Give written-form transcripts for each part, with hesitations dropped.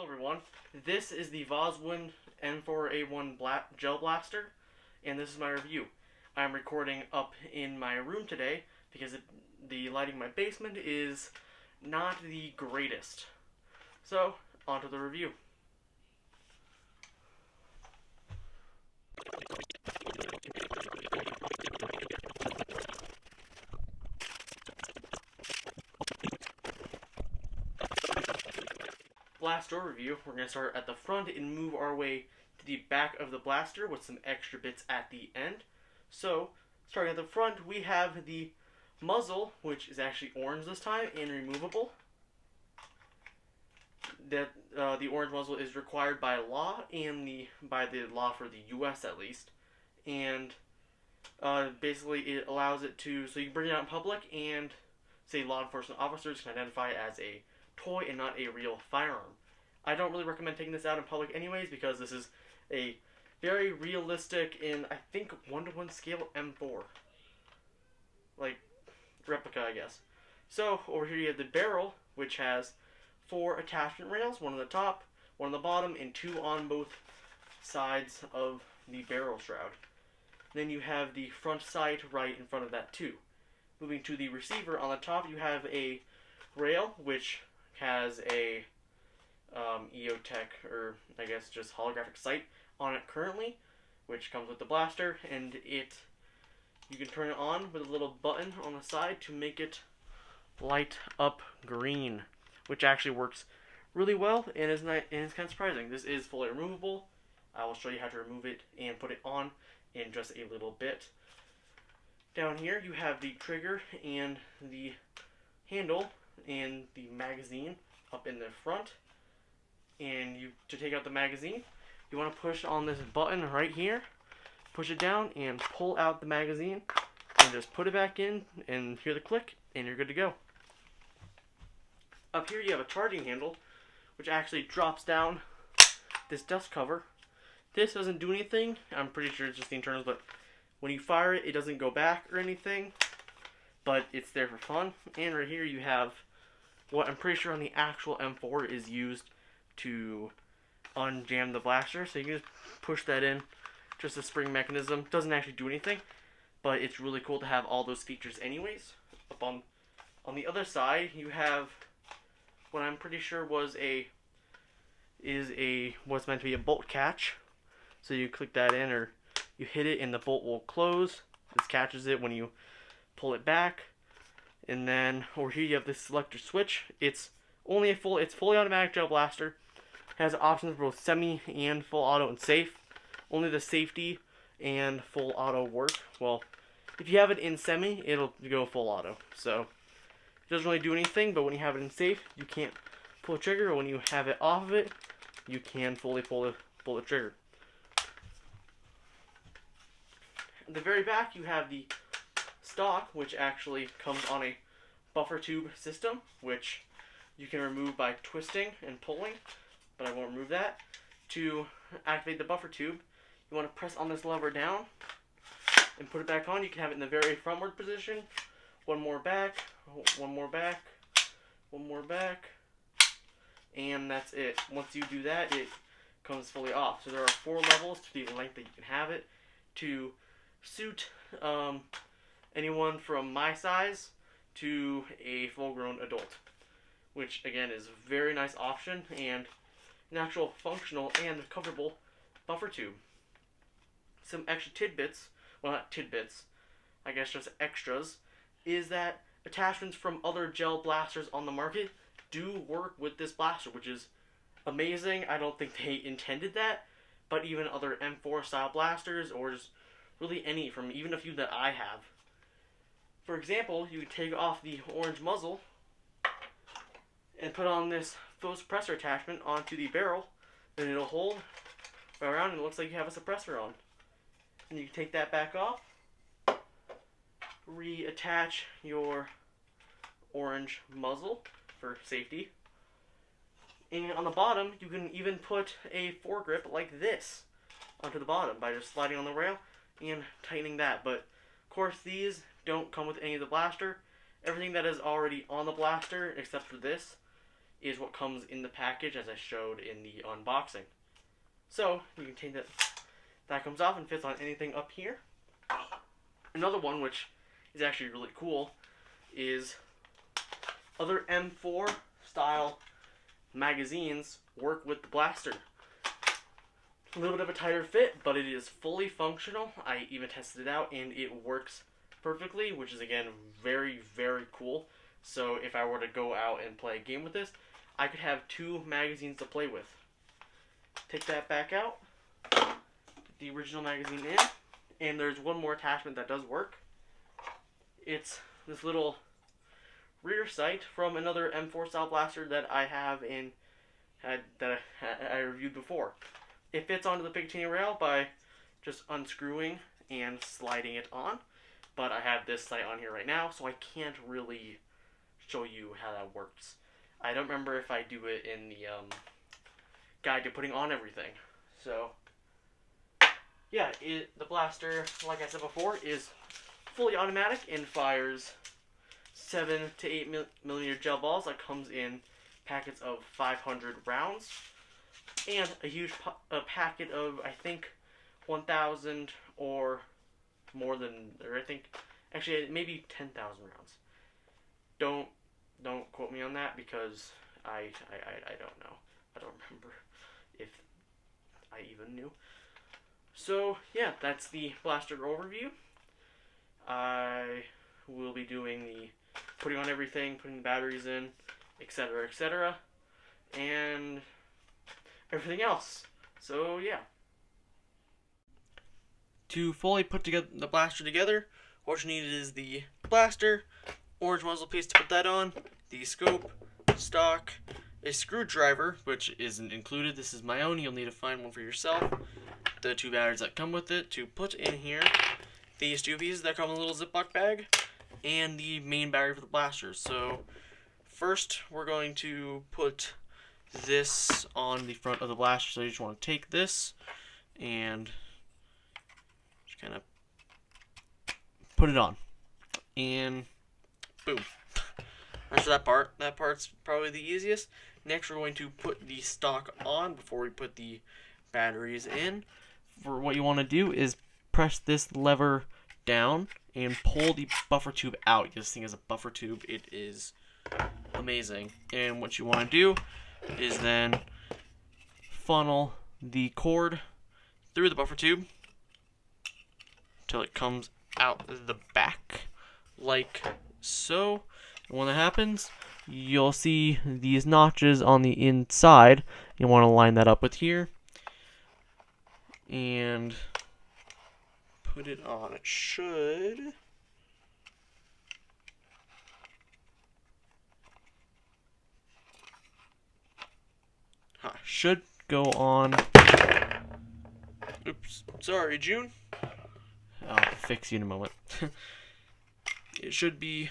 Hello everyone, this is the Voswuen M4A1 Gel Blaster, and this is my review. I'm recording up in my room today because the lighting in my basement is not the greatest. So, on to the review. Blaster review, we're going to start at the front and move our way to the back of the blaster with some extra bits at the end. So, starting at the front, we have the muzzle, which is actually orange this time and removable. The orange muzzle is required by law and by the law for the U.S. at least, and basically it allows it to, so you can bring it out in public and say law enforcement officers can identify it as a toy and not a real firearm. I don't really recommend taking this out in public anyways because this is a very realistic in, I think, 1-to-1 scale M4. Like, replica, I guess. So, over here you have the barrel, which has 4 attachment rails, one on the top, one on the bottom, and 2 on both sides of the barrel shroud. Then you have the front sight right in front of that too. Moving to the receiver, on the top you have a rail, which has a EOTech, or I guess just holographic sight on it currently, which comes with the blaster, and you can turn it on with a little button on the side to make it light up green, which actually works really well and is kind of surprising. This is fully removable. I will show you how to remove it and put it on in just a little bit. Down here you have the trigger and the handle and the magazine up in the front. And to take out the magazine, you want to push on this button right here, push it down and pull out the magazine and just put it back in and hear the click and you're good to go. Up here you have a charging handle which actually drops down this dust cover. This doesn't do anything. I'm pretty sure it's just the internals, but when you fire it, it doesn't go back or anything, but it's there for fun. And right here you have what I'm pretty sure on the actual M4 is used to unjam the blaster. So you can just push that in, just a spring mechanism. Doesn't actually do anything, but it's really cool to have all those features anyways. Up on the other side, you have what I'm pretty sure what's meant to be a bolt catch. So you click that in, or you hit it and the bolt will close. This catches it when you pull it back. And then over here you have this selector switch. It's fully automatic gel blaster. It has options for both semi and full auto and safe. Only the safety and full auto work. Well, if you have it in semi, it'll go full auto. So it doesn't really do anything, but when you have it in safe, you can't pull the trigger. When you have it off of it, you can fully pull the trigger. At the very back, you have the stock, which actually comes on a buffer tube system, which you can remove by twisting and pulling, but I won't remove that. To activate the buffer tube, you want to press on this lever down and put it back on. You can have it in the very frontward position. One more back, one more back, one more back, and that's it. Once you do that, it comes fully off. So there are 4 levels to the length that you can have it to suit anyone from my size to a full-grown adult, which again is a very nice option and an actual functional and comfortable buffer tube. Some extra tidbits, well, not tidbits, I guess just extras, is that attachments from other gel blasters on the market do work with this blaster, which is amazing. I don't think they intended that, but even other M4 style blasters, or just really any from even a few that I have. For example, you can take off the orange muzzle and put on this faux suppressor attachment onto the barrel, and it'll hold right around and it looks like you have a suppressor on. And you can take that back off, reattach your orange muzzle for safety, and on the bottom you can even put a foregrip like this onto the bottom by just sliding on the rail and tightening that. But of course these don't come with any of the blaster. Everything that is already on the blaster, except for this, is what comes in the package as I showed in the unboxing. So you can take that comes off and fits on anything up here. Another one which is actually really cool is other M4 style magazines work with the blaster. A little bit of a tighter fit, but it is fully functional. I even tested it out and it works perfectly, which is again very, very cool. So if I were to go out and play a game with this, I could have 2 magazines to play with. Take that back out, put the original magazine in, and there's one more attachment that does work. It's this little rear sight from another M4 style blaster that I have that I reviewed before. It fits onto the Picatinny rail by just unscrewing and sliding it on, but I have this sight on here right now, so I can't really show you how that works. I don't remember if I do it in the guide to putting on everything. So yeah, the blaster, like I said before, is fully automatic and fires 7 to 8 millimeter gel balls that comes in packets of 500 rounds, and a huge packet of, I think, 1,000 or more than, or I think, actually maybe 10,000 rounds. Don't quote me on that because I don't know. I don't remember if I even knew. So yeah, that's the blaster overview. I will be doing the putting on everything, putting the batteries in, etc., and everything else. So yeah. To fully put together the blaster together, what you need is the blaster, orange muzzle piece to put that on, the scope, stock, a screwdriver, which isn't included. This is my own. You'll need to find one for yourself. The 2 batteries that come with it to put in here, these 2 pieces that come in a little Ziploc bag, and the main battery for the blaster. So first we're going to put this on the front of the blaster. So you just want to take this and just kind of put it on, and boom. That's that part. That part's probably the easiest. Next we're going to put the stock on before we put the batteries in. For what you want to do is press this lever down and pull the buffer tube out. This thing is a buffer tube. It is amazing. And what you want to do is then funnel the cord through the buffer tube until it comes out the back like so. And when that happens, you'll see these notches on the inside. You want to line that up with here and put it on. It should go on. Oops, sorry, June. I'll fix you in a moment. It should be.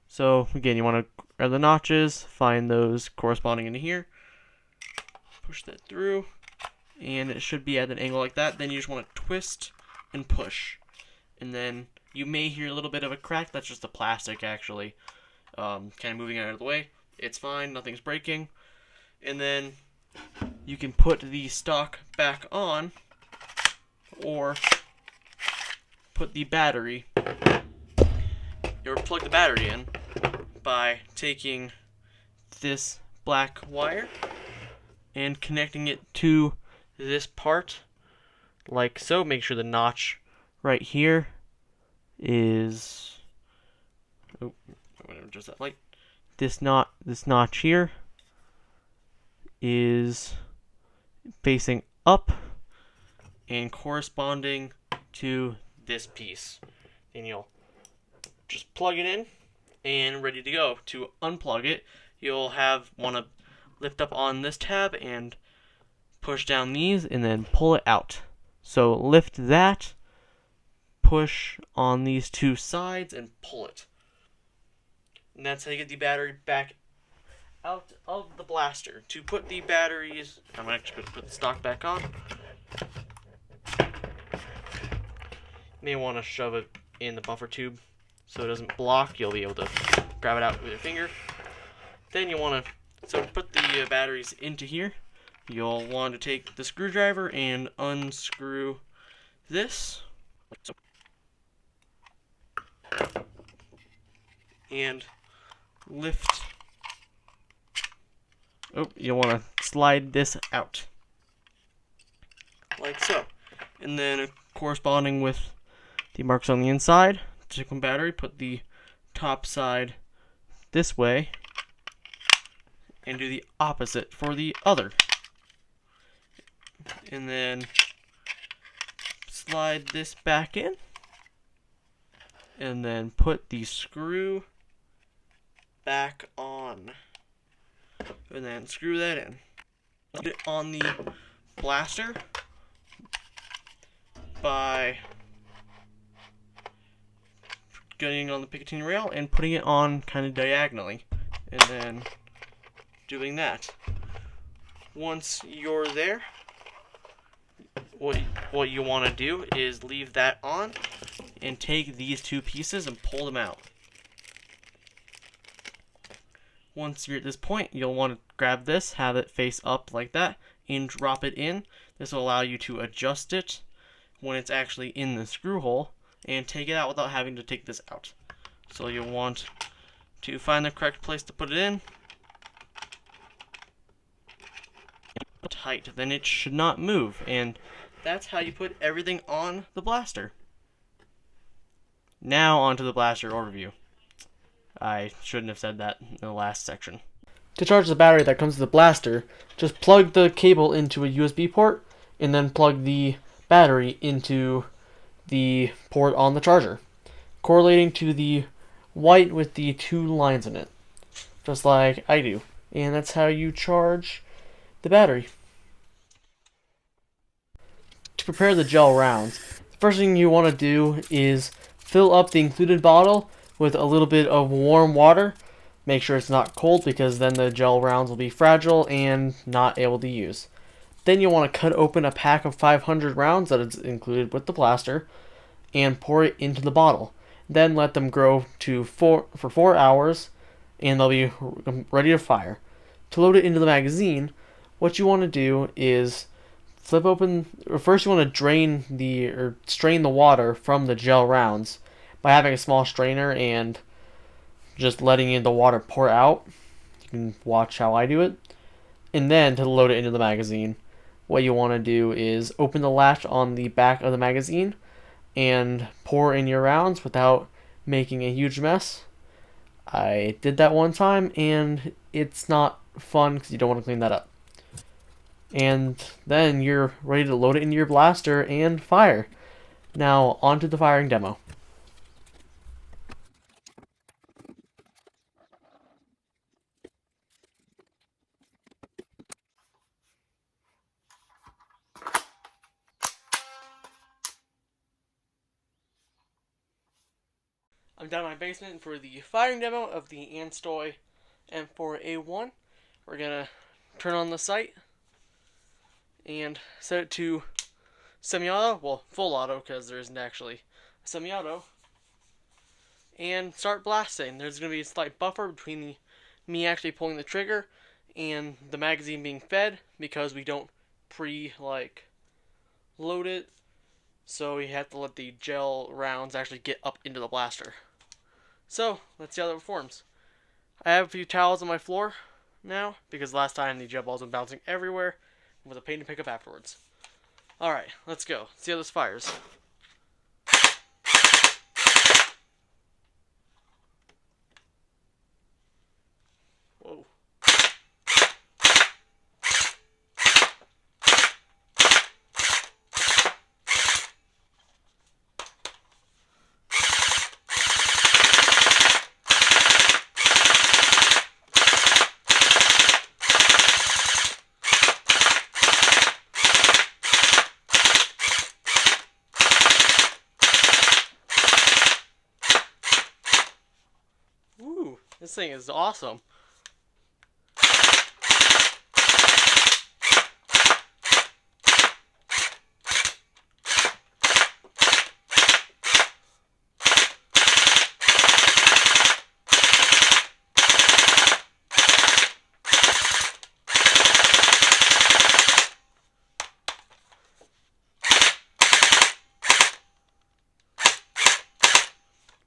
So again, you want to grab the notches, find those corresponding into here, push that through, and it should be at an angle like that. Then you just want to twist and push, and then you may hear a little bit of a crack. That's just the plastic actually kind of moving out of the way. It's fine, nothing's breaking. And then you can put the stock back on, or put the battery, or plug the battery in by taking this black wire and connecting it to this part like so. Make sure the notch right here is, oh, I'm going to adjust that light. This notch here is facing up and corresponding to this piece. And you'll just plug it in and ready to go. To unplug it, you'll want to lift up on this tab and push down these and then pull it out. So lift that, push on these 2 sides and pull it. And that's how you get the battery back out of the blaster. To put the batteries, I'm actually going to put the stock back on. You may want to shove it in the buffer tube so it doesn't block. You'll be able to grab it out with your finger. Then you want to So to put the batteries into here, you'll want to take the screwdriver and unscrew this. And lift. Oh, you'll want to slide this out. Like so. And then corresponding with the marks on the inside, take one battery, put the top side this way, and do the opposite for the other. And then slide this back in, and then put the screw back on, and then screw that in. Put it on the blaster by getting on the Picatinny rail and putting it on kind of diagonally, and then doing that. Once you're there, what you want to do is leave that on and take these two pieces and pull them out. Once you're at this point, you'll want to grab this, have it face up like that, and drop it in. This will allow you to adjust it when it's actually in the screw hole and take it out without having to take this out. So you'll want to find the correct place to put it in. Tight, then it should not move, and that's how you put everything on the blaster. Now onto the blaster overview. I shouldn't have said that in the last section. To charge the battery that comes with the blaster, just plug the cable into a USB port and then plug the battery into the port on the charger, correlating to the white with the two lines in it, just like I do. And that's how you charge the battery. To prepare the gel rounds, the first thing you want to do is fill up the included bottle with a little bit of warm water. Make sure it's not cold, because then the gel rounds will be fragile and not able to use. Then you want to cut open a pack of 500 rounds that is included with the blaster and pour it into the bottle. Then let them grow for 4 hours, and they'll be ready to fire. To load it into the magazine, what you want to do is flip open, or first you want to strain the water from the gel rounds by having a small strainer and just letting the water pour out. You can watch how I do it. And then to load it into the magazine, what you want to do is open the latch on the back of the magazine and pour in your rounds without making a huge mess. I did that one time, and it's not fun because you don't want to clean that up. And then you're ready to load it into your blaster and fire. Now onto the firing demo. I'm down in my basement for the firing demo of the Voswuen M4A1. We're gonna turn on the sight and set it to semi-auto, well, full auto, because there isn't actually a semi-auto, and start blasting. There's going to be a slight buffer between me actually pulling the trigger and the magazine being fed, because we don't load it, so we have to let the gel rounds actually get up into the blaster. So let's see how that performs. I have a few towels on my floor now, because last time the gel balls were bouncing everywhere and was a pain to pick up afterwards. Alright, let's go. See how this fires. Whoa. Woo, this thing is awesome.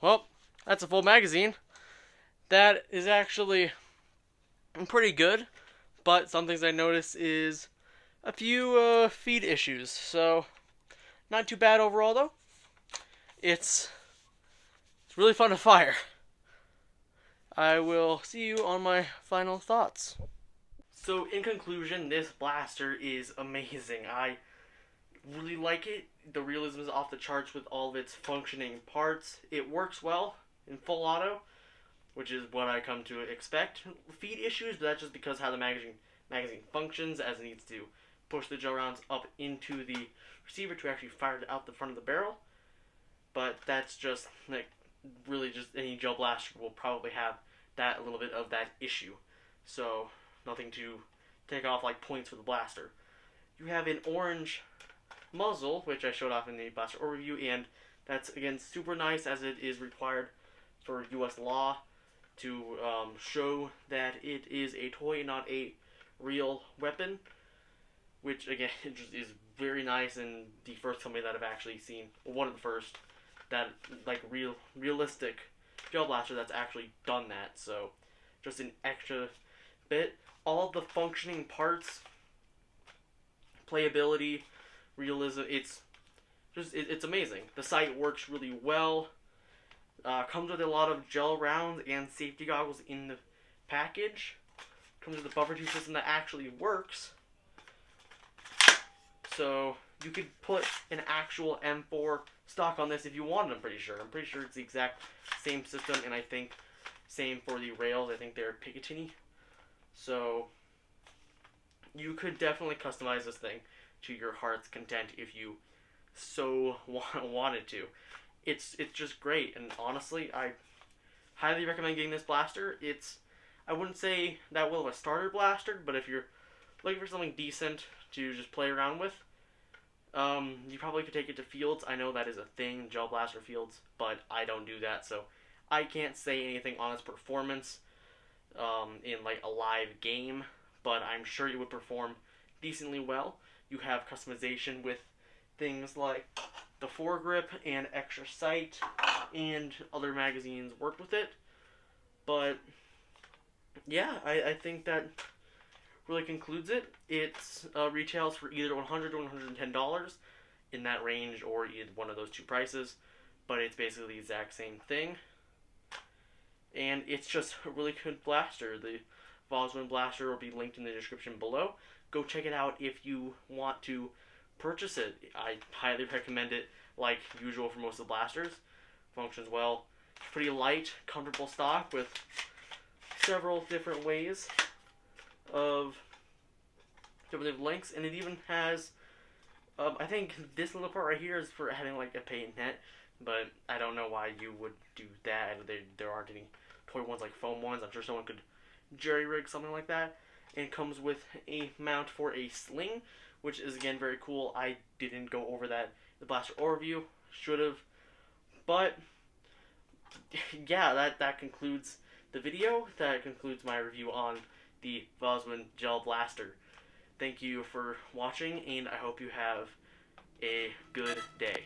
well, that's a full magazine. That is actually pretty good, but some things I noticed is a few feed issues. So, not too bad overall, though. It's really fun to fire. I will see you on my final thoughts. So, in conclusion, this blaster is amazing. I really like it. The realism is off the charts with all of its functioning parts. It works well in full auto, which is what I come to expect. Feed issues, but that's just because how the magazine functions, as it needs to push the gel rounds up into the receiver to actually fire it out the front of the barrel. But that's just like really just any gel blaster will probably have that a little bit of that issue. So nothing to take off like points for the blaster. You have an orange muzzle, which I showed off in the blaster overview, and that's again super nice as it is required for U.S. law to show that it is a toy, not a real weapon, which again is very nice, and the first company that I've actually seen, well, one of the first, that like realistic gel blaster that's actually done that. So just an extra bit. All the functioning parts, playability, realism, it's amazing. The sight works really well. Comes with a lot of gel rounds and safety goggles in the package. Comes with a buffer tube system that actually works. So you could put an actual M4 stock on this if you wanted, I'm pretty sure. I'm pretty sure it's the exact same system, and I think same for the rails. I think they're Picatinny. So you could definitely customize this thing to your heart's content if you so wanted to. It's just great, and honestly, I highly recommend getting this blaster. I wouldn't say that well of a starter blaster, but if you're looking for something decent to just play around with, you probably could take it to fields. I know that is a thing, gel blaster fields, but I don't do that, so I can't say anything on its performance in like a live game, but I'm sure it would perform decently well. You have customization with things like the foregrip and extra sight, and other magazines work with it. But yeah, I think that really concludes it. It retails for either $100 or $110 in that range, or either one of those two prices. But it's basically the exact same thing, and it's just a really good blaster. The Voswuen blaster will be linked in the description below. Go check it out if you want to purchase it. I highly recommend it, like usual for most of the blasters. Functions well. Pretty light, comfortable stock with several different ways of different lengths, and it even has I think this little part right here is for having like a paint net, but I don't know why you would do that. There aren't any toy ones like foam ones. I'm sure someone could jerry rig something like that. And it comes with a mount for a sling, which is again very cool. I didn't go over that in the blaster overview. Should have. But yeah, that concludes the video. That concludes my review on the Voswuen Gel Blaster. Thank you for watching, and I hope you have a good day.